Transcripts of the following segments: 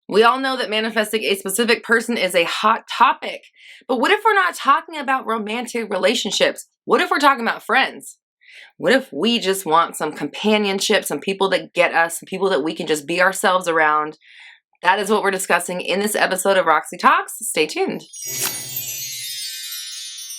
We all know that manifesting a specific person is a hot topic, but what if we're not talking about romantic relationships? What if we're talking about friends? What if we just want some companionship, some people that get us, some people that we can just be ourselves around? That is what we're discussing in this episode of Roxy Talks. Stay tuned.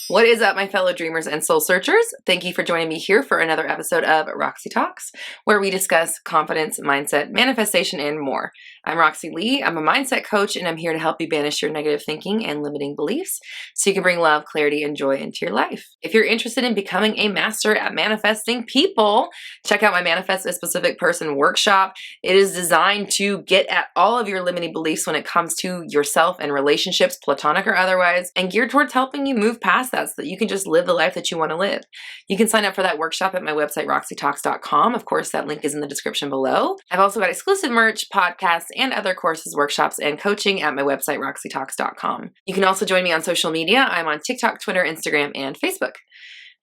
What is up, my fellow dreamers and soul searchers? Thank you for joining me here for another episode of Roxy Talks, where we discuss confidence, mindset, manifestation, and more. I'm Roxy Lee. I'm a mindset coach, and I'm here to help you banish your negative thinking and limiting beliefs so you can bring love, clarity, and joy into your life. If you're interested in becoming a master at manifesting people, check out my Manifest a Specific Person workshop. It is designed to get at all of your limiting beliefs when it comes to yourself and relationships, platonic or otherwise, and geared towards helping you move past that so that you can just live the life that you want to live. You can sign up for that workshop at my website, roxytalks.com. Of course, that link is in the description below. I've also got exclusive merch, podcasts, and other courses, workshops, and coaching at my website, roxytalks.com. You can also join me on social media. I'm on TikTok, Twitter, Instagram, and Facebook.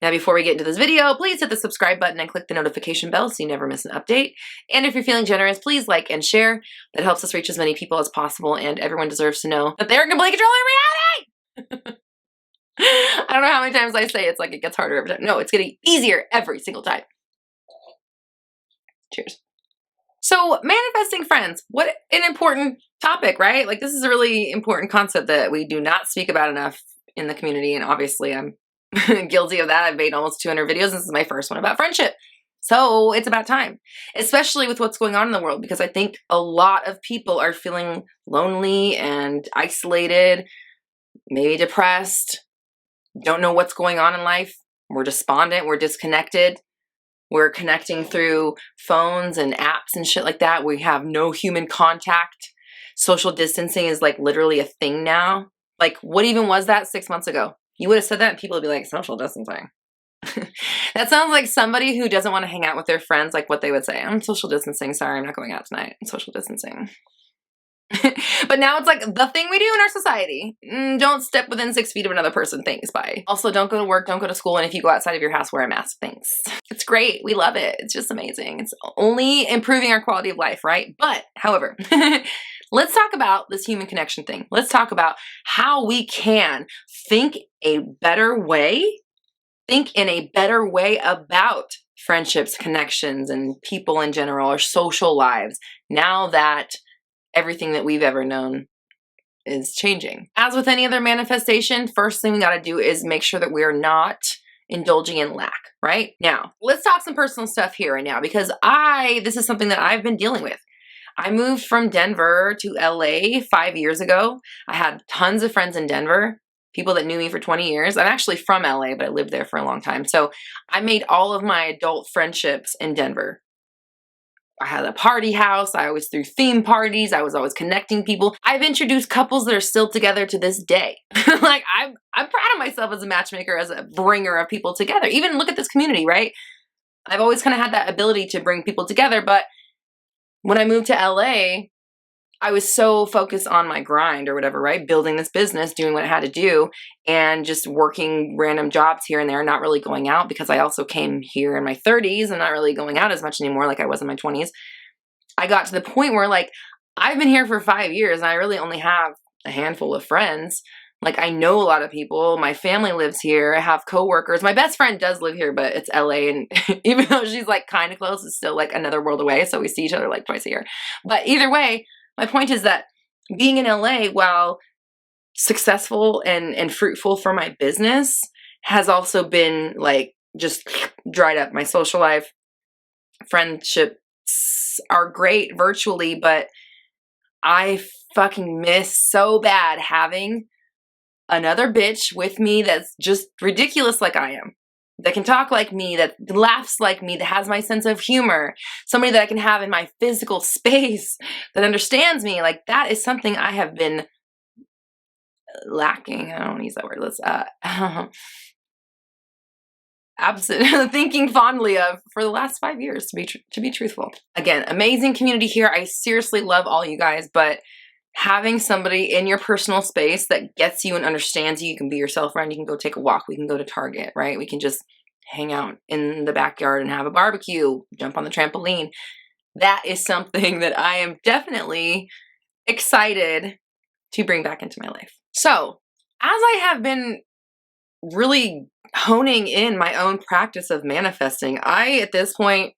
Now, before we get into this video, please hit the subscribe button and click the notification bell so you never miss an update. And if you're feeling generous, please like and share. That helps us reach as many people as possible, and everyone deserves to know that they're in complete control of reality! I don't know how many times I say it's like it gets harder every time. No, it's getting easier every single time. Cheers. So, manifesting friends, what an important topic, right? Like, this is a really important concept that we do not speak about enough in the community, and obviously I'm guilty of that. I've made almost 200 videos. This is my first one about friendship. So it's about time, especially with what's going on in the world, because I think a lot of people are feeling lonely and isolated, maybe depressed, don't know what's going on in life. We're despondent, we're disconnected. We're connecting through phones and apps and shit like that. We have no human contact. Social distancing is like literally a thing now. Like, what even was that 6 months ago? You would have said that and people would be like, social distancing. That sounds like somebody who doesn't want to hang out with their friends, like what they would say. I'm social distancing. Sorry, I'm not going out tonight. I'm social distancing. But now it's like the thing we do in our society. Don't step within 6 feet of another person. Thanks, bye. Also, don't go to work, don't go to school, and if you go outside of your house, wear a mask. Thanks. It's great. We love it. It's just amazing. It's only improving our quality of life, right? But, however, let's talk about this human connection thing. Let's talk about how we can think a better way, think in a better way about friendships, connections, and people in general, our social lives, now that everything that we've ever known is changing. As with any other manifestation, first thing we got to do is make sure that we are not indulging in lack, right? Now, let's talk some personal stuff here and now, because this is something that I've been dealing with. I moved from Denver to LA 5 years ago. I had tons of friends in Denver, people that knew me for 20 years. I'm actually from LA, but I lived there for a long time. So I made all of my adult friendships in Denver. I had a party house. I always threw theme parties. I was always connecting people. I've introduced couples that are still together to this day. Like, I'm proud of myself as a matchmaker, as a bringer of people together. Even look at this community, right? I've always kind of had that ability to bring people together. But when I moved to LA, I was so focused on my grind or whatever, right? Building this business, doing what I had to do, and just working random jobs here and there, not really going out, because I also came here in my 30s and not really going out as much anymore like I was in my 20s. I got to the point where, like, I've been here for 5 years and I really only have a handful of friends. Like, I know a lot of people. My family lives here. I have coworkers. My best friend does live here, but it's LA, and even though she's like kind of close, it's still like another world away. So we see each other like twice a year. But either way, my point is that being in LA, while successful and fruitful for my business, has also been like just dried up. My social life, friendships are great virtually, but I fucking miss so bad having another bitch with me that's just ridiculous like I am, that can talk like me, that laughs like me, that has my sense of humor, somebody that I can have in my physical space, that understands me. Like, that is something I have been lacking. I don't want to use that word. Let's absent thinking fondly of for the last 5 years, to be truthful. Again, amazing community here. I seriously love all you guys, but having somebody in your personal space that gets you and understands you, you can be yourself around, you can go take a walk, we can go to Target, right? We can just hang out in the backyard and have a barbecue, jump on the trampoline. That is something that I am definitely excited to bring back into my life. So, as I have been really honing in my own practice of manifesting, at this point,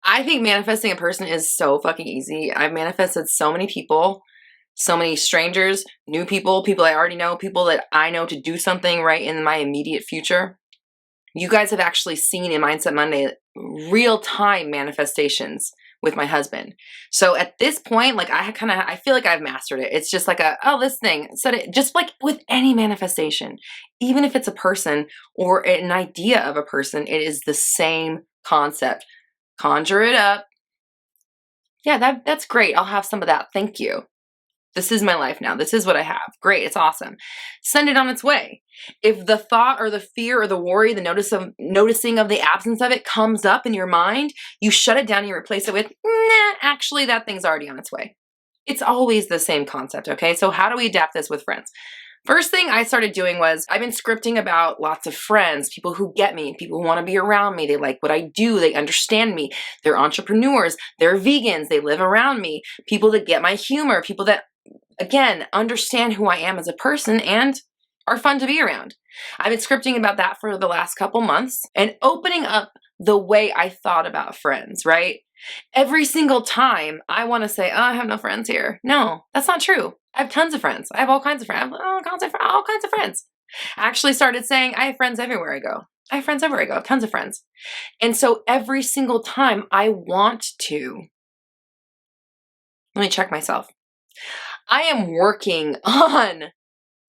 I think manifesting a person is so fucking easy. I've manifested so many people, so many strangers, new people, people I already know, people that I know to do something right in my immediate future. You guys have actually seen in Mindset Monday real-time manifestations with my husband. So at this point, like I feel like I've mastered it. It's just like this thing, said it, just like with any manifestation, even if it's a person or an idea of a person, it is the same concept. Conjure it up. Yeah, that's great. I'll have some of that. Thank you. This is my life now. This is what I have. Great. It's awesome. Send it on its way. If the thought or the fear or the worry, the noticing of the absence of it comes up in your mind, you shut it down and you replace it with, nah, actually that thing's already on its way. It's always the same concept, okay? So how do we adapt this with friends? First thing I started doing was I've been scripting about lots of friends, people who get me, people who want to be around me. They like what I do. They understand me. They're entrepreneurs. They're vegans. They live around me. People that get my humor, people that, again, understand who I am as a person and are fun to be around. I've been scripting about that for the last couple months and opening up the way I thought about friends, right? Every single time I want to say, oh, I have no friends here. No, that's not true. I have tons of friends. I have all kinds of friends. I have all kinds of friends. I actually started saying, I have friends everywhere I go. I have friends everywhere I go. I have tons of friends. And so every single time I want to, let me check myself. I am working on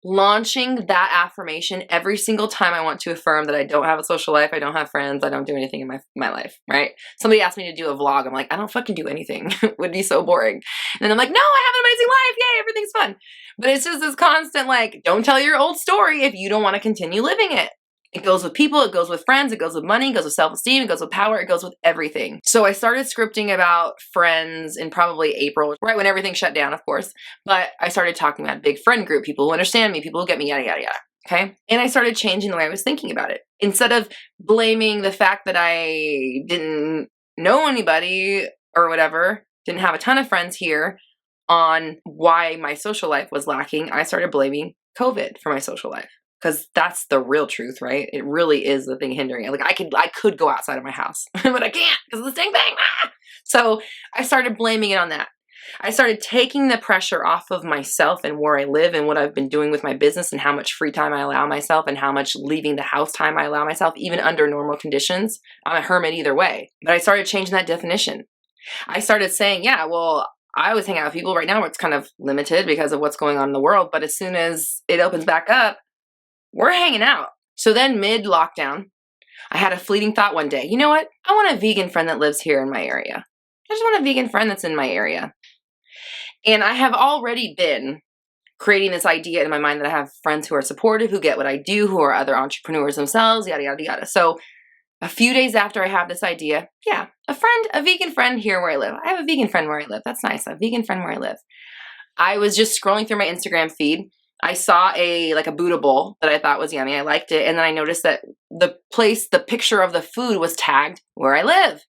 launching that affirmation every single time I want to affirm that I don't have a social life, I don't have friends, I don't do anything in my life, right? Somebody asked me to do a vlog. I'm like, I don't fucking do anything. It would be so boring. And then I'm like, no, I have an amazing life. Yay, everything's fun. But it's just this constant, like, don't tell your old story if you don't want to continue living it. It goes with people, it goes with friends, it goes with money, it goes with self-esteem, it goes with power, it goes with everything. So I started scripting about friends in probably April, right when everything shut down, of course. But I started talking about a big friend group, people who understand me, people who get me, yada, yada, yada. Okay? And I started changing the way I was thinking about it. Instead of blaming the fact that I didn't know anybody or whatever, didn't have a ton of friends here on why my social life was lacking, I started blaming COVID for my social life. Because that's the real truth, right? It really is the thing hindering it. Like I could go outside of my house, but I can't because of this dang thing. So I started blaming it on that. I started taking the pressure off of myself and where I live and what I've been doing with my business and how much free time I allow myself and how much leaving the house time I allow myself, even under normal conditions. I'm a hermit either way. But I started changing that definition. I started saying, yeah, well, I always hang out with people. Right now it's kind of limited because of what's going on in the world. But as soon as it opens back up, we're hanging out. So then mid-lockdown, I had a fleeting thought one day. You know what? I want a vegan friend that lives here in my area. I just want a vegan friend that's in my area. And I have already been creating this idea in my mind that I have friends who are supportive, who get what I do, who are other entrepreneurs themselves, yada, yada, yada. So a few days after I have this idea, yeah, a vegan friend here where I live. I have a vegan friend where I live. That's nice. A vegan friend where I live. I was just scrolling through my Instagram feed. I saw a Buddha bowl that I thought was yummy. I liked it. And then I noticed that the picture of the food was tagged where I live.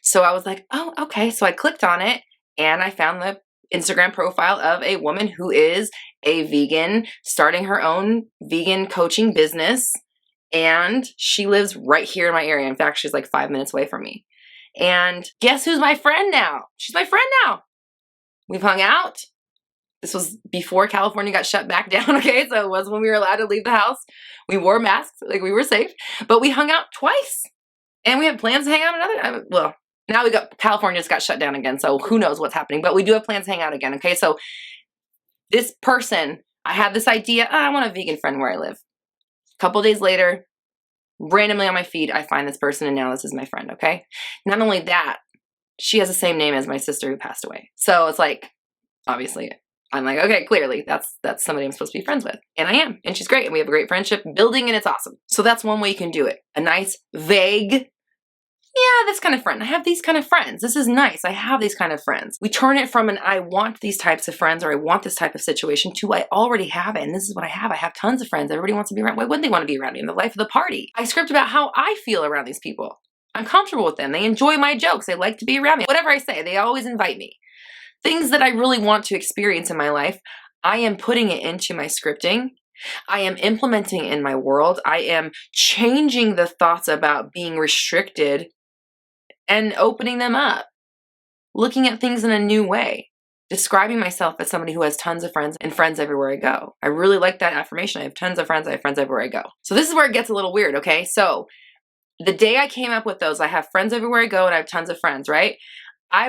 So I was like, oh, okay. So I clicked on it and I found the Instagram profile of a woman who is a vegan, starting her own vegan coaching business. And she lives right here in my area. In fact, she's like 5 minutes away from me. And guess who's my friend now? She's my friend now. We've hung out. This was before California got shut back down, okay? So it was when we were allowed to leave the house. We wore masks, like we were safe. But we hung out twice. And we have plans to hang out another. Well, now California just got shut down again. So who knows what's happening. But we do have plans to hang out again, okay? So this person, I had this idea, I want a vegan friend where I live. A couple days later, randomly on my feed, I find this person and now this is my friend, okay? Not only that, she has the same name as my sister who passed away. So it's like, obviously, I'm like, okay, clearly that's somebody I'm supposed to be friends with. And I am. And she's great. And we have a great friendship building and it's awesome. So that's one way you can do it. A nice, vague, yeah, this kind of friend. I have these kind of friends. This is nice. I have these kind of friends. We turn it from an I want these types of friends or I want this type of situation to I already have it. And this is what I have. I have tons of friends. Everybody wants to be around. Why wouldn't they want to be around me? I'm the life of the party. I script about how I feel around these people. I'm comfortable with them. They enjoy my jokes. They like to be around me. Whatever I say, they always invite me. things that I really want to experience in my life, I am putting it into my scripting. I am implementing in my world. I am changing the thoughts about being restricted and opening them up, looking at things in a new way, describing myself as somebody who has tons of friends and friends everywhere I go. I really like that affirmation. I have tons of friends. I have friends everywhere I go. So this is where it gets a little weird, okay? So the day I came up with those, I have friends everywhere I go and I have tons of friends, right? My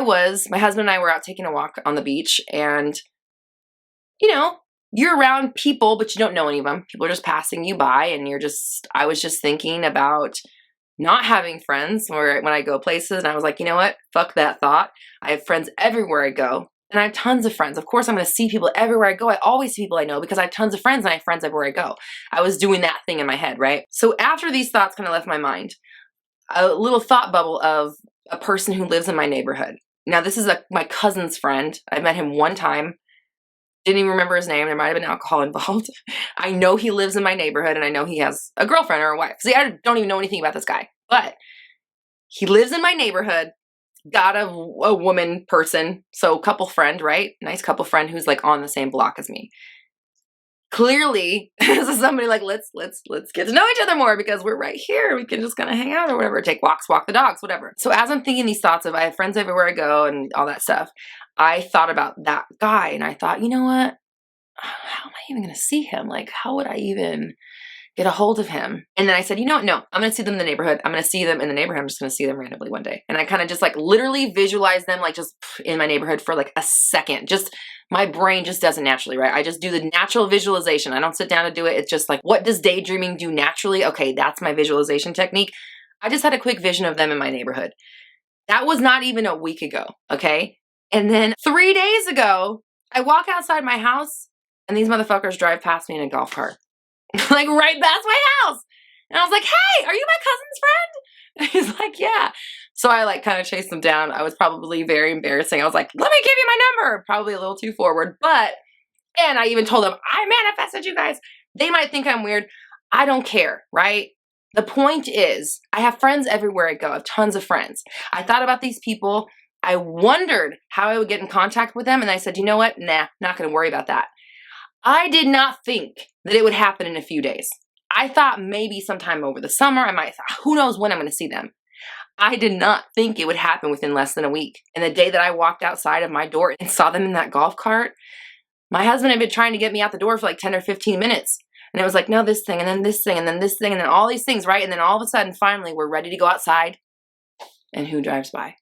husband and I were out taking a walk on the beach, and you're around people, but you don't know any of them. People are just passing you by, and I was just thinking about not having friends when I go places, and I was like, you know what? Fuck that thought. I have friends everywhere I go, and I have tons of friends. Of course, I'm going to see people everywhere I go. I always see people I know because I have tons of friends, and I have friends everywhere I go. I was doing that thing in my head, right? So after these thoughts kind of left my mind, a little thought bubble of a person who lives in my neighborhood. Now, this is my cousin's friend. I met him one time. Didn't even remember his name. There might have been alcohol involved. I know he lives in my neighborhood, and I know he has a girlfriend or a wife. See, I don't even know anything about this guy, but he lives in my neighborhood, got a woman person, so couple friend, right? Nice couple friend who's like on the same block as me. Clearly, this is somebody like, let's get to know each other more because we're right here. We can just kind of hang out or whatever, take walks, walk the dogs, whatever. So as I'm thinking these thoughts of I have friends everywhere I go and all that stuff, I thought about that guy, and I thought, you know what? How am I even going to see him? Like, how would I even get a hold of him? And then I said, you know what? No, I'm going to see them in the neighborhood. I'm going to see them in the neighborhood. I'm just going to see them randomly one day. And I kind of just like literally visualize them like just in my neighborhood for like a second. Just my brain just does it naturally, right? I just do the natural visualization. I don't sit down to do it. It's just like, what does daydreaming do naturally? Okay, that's my visualization technique. I just had a quick vision of them in my neighborhood. That was not even a week ago, okay? And then 3 days ago, I walk outside my house and these motherfuckers drive past me in a golf cart. Like right past my house. And I was like, hey, are you my cousin's friend? And he's like, yeah. So I like kind of chased them down. I was probably very embarrassing. I was like, let me give you my number. Probably a little too forward. And I even told them, I manifested you guys. They might think I'm weird. I don't care, right? The point is, I have friends everywhere I go. I have tons of friends. I thought about these people. I wondered how I would get in contact with them. And I said, you know what? Nah, not going to worry about that. I did not think that it would happen in a few days. I thought maybe sometime over the summer, who knows when I'm going to see them. I did not think it would happen within less than a week. And the day that I walked outside of my door and saw them in that golf cart, my husband had been trying to get me out the door for like 10 or 15 minutes. And it was like, no, this thing, and then this thing, and then this thing, and then all these things, right? And then all of a sudden, finally, we're ready to go outside. And who drives by?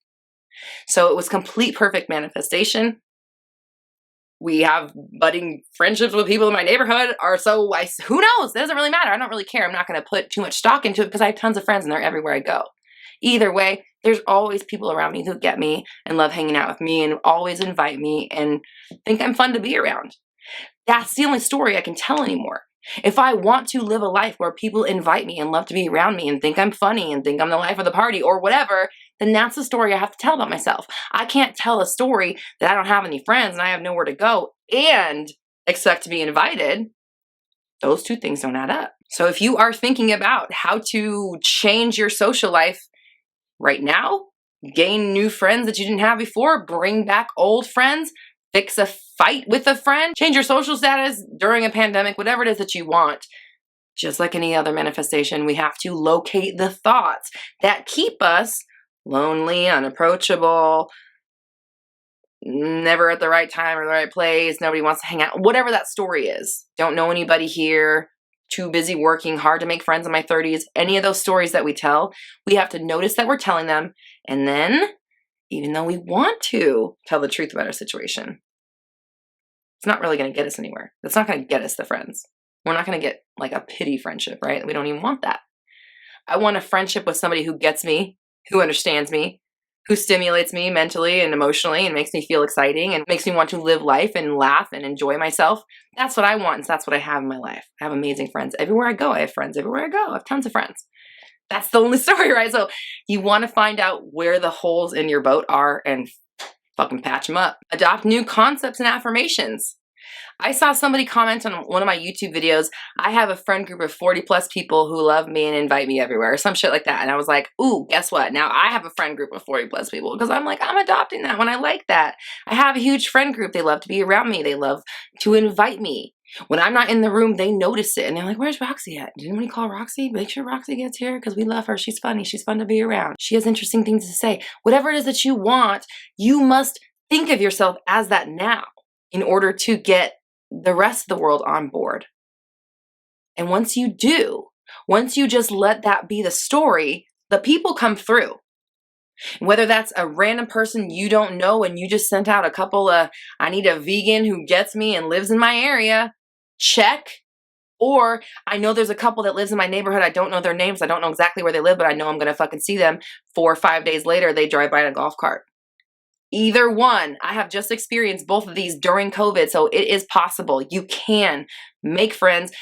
So it was complete perfect manifestation. We have budding friendships with people in my neighborhood, who knows? It doesn't really matter. I don't really care. I'm not going to put too much stock into it because I have tons of friends and they're everywhere I go. Either way, there's always people around me who get me and love hanging out with me and always invite me and think I'm fun to be around. That's the only story I can tell anymore. If I want to live a life where people invite me and love to be around me and think I'm funny and think I'm the life of the party or whatever, then that's the story I have to tell about myself. I can't tell a story that I don't have any friends and I have nowhere to go and expect to be invited. Those two things don't add up. So if you are thinking about how to change your social life right now, gain new friends that you didn't have before, bring back old friends, fix a fight with a friend, change your social status during a pandemic, whatever it is that you want. Just like any other manifestation, we have to locate the thoughts that keep us lonely, unapproachable, never at the right time or the right place, nobody wants to hang out, whatever that story is. Don't know anybody here, too busy working, hard to make friends in my 30s. Any of those stories that we tell, we have to notice that we're telling them. And then, even though we want to tell the truth about our situation, it's not really going to get us anywhere. That's not going to get us the friends. We're not going to get like a pity friendship, right? We don't even want that. I want a friendship with somebody who gets me, who understands me, who stimulates me mentally and emotionally and makes me feel exciting and makes me want to live life and laugh and enjoy myself. That's what I want. And that's what I have in my life. I have amazing friends. Everywhere I go, I have friends. Everywhere I go, I have tons of friends. That's the only story, right? So you want to find out where the holes in your boat are and fucking patch them up. Adopt new concepts and affirmations. I saw somebody comment on one of my YouTube videos, I have a friend group of 40 plus people who love me and invite me everywhere, or some shit like that. And I was like, ooh, guess what? Now I have a friend group of 40 plus people, because I'm like, I'm adopting that one. I like that. I have a huge friend group. They love to be around me. They love to invite me. When I'm not in the room, they notice it. And they're like, where's Roxy at? Did anybody call Roxy? Make sure Roxy gets here because we love her. She's funny. She's fun to be around. She has interesting things to say. Whatever it is that you want, you must think of yourself as that now in order to get the rest of the world on board. And once you do, once you just let that be the story, the people come through. Whether that's a random person you don't know and you just sent out a couple of, I need a vegan who gets me and lives in my area, check. Or I know there's a couple that lives in my neighborhood. I don't know their names. I don't know exactly where they live, but I know I'm going to fucking see them 4 or 5 days later. They drive by in a golf cart. Either one. I have just experienced both of these during COVID. So it is possible. You can make friends,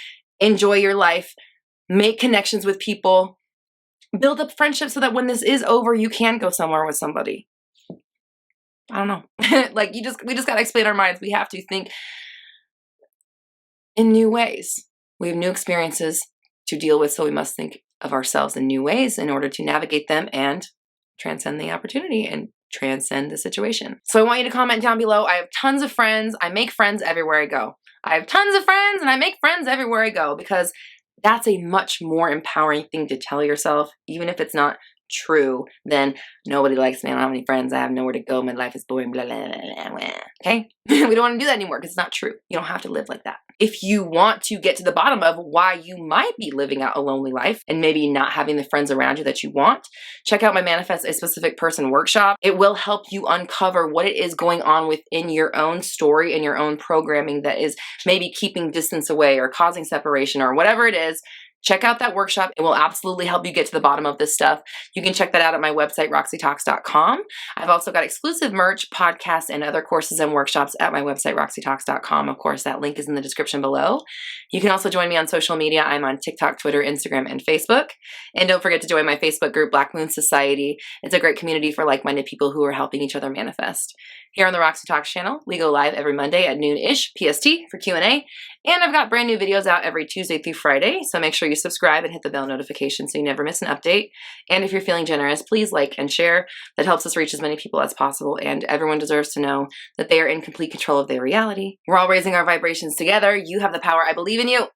enjoy your life, make connections with people, build up friendships so that when this is over, you can go somewhere with somebody. I don't know. Like we just got to explain our minds. We have to think in new ways. We have new experiences to deal with. So we must think of ourselves in new ways in order to navigate them and transcend the opportunity and transcend the situation. So I want you to comment down below. I have tons of friends. I make friends everywhere I go. I have tons of friends and I make friends everywhere I go, because that's a much more empowering thing to tell yourself, even if it's not true, than nobody likes me, I don't have any friends, I have nowhere to go, my life is boring, blah, blah, blah, blah. Okay? We don't want to do that anymore because it's not true. You don't have to live like that. If you want to get to the bottom of why you might be living out a lonely life and maybe not having the friends around you that you want, check out my Manifest a Specific Person workshop. It will help you uncover what it is going on within your own story and your own programming that is maybe keeping distance away or causing separation or whatever it is. Check out that workshop. It will absolutely help you get to the bottom of this stuff. You can check that out at my website, roxytalks.com. I've also got exclusive merch, podcasts, and other courses and workshops at my website, roxytalks.com. Of course, that link is in the description below. You can also join me on social media. I'm on TikTok, Twitter, Instagram, and Facebook. And don't forget to join my Facebook group, Black Moon Society. It's a great community for like-minded people who are helping each other manifest. Here on the Roxy Talks channel, we go live every Monday at noon-ish PST for Q&A. And I've got brand new videos out every Tuesday through Friday, so make sure you subscribe and hit the bell notification so you never miss an update. And if you're feeling generous, please like and share. That helps us reach as many people as possible, and everyone deserves to know that they are in complete control of their reality. We're all raising our vibrations together. You have the power. I believe in you.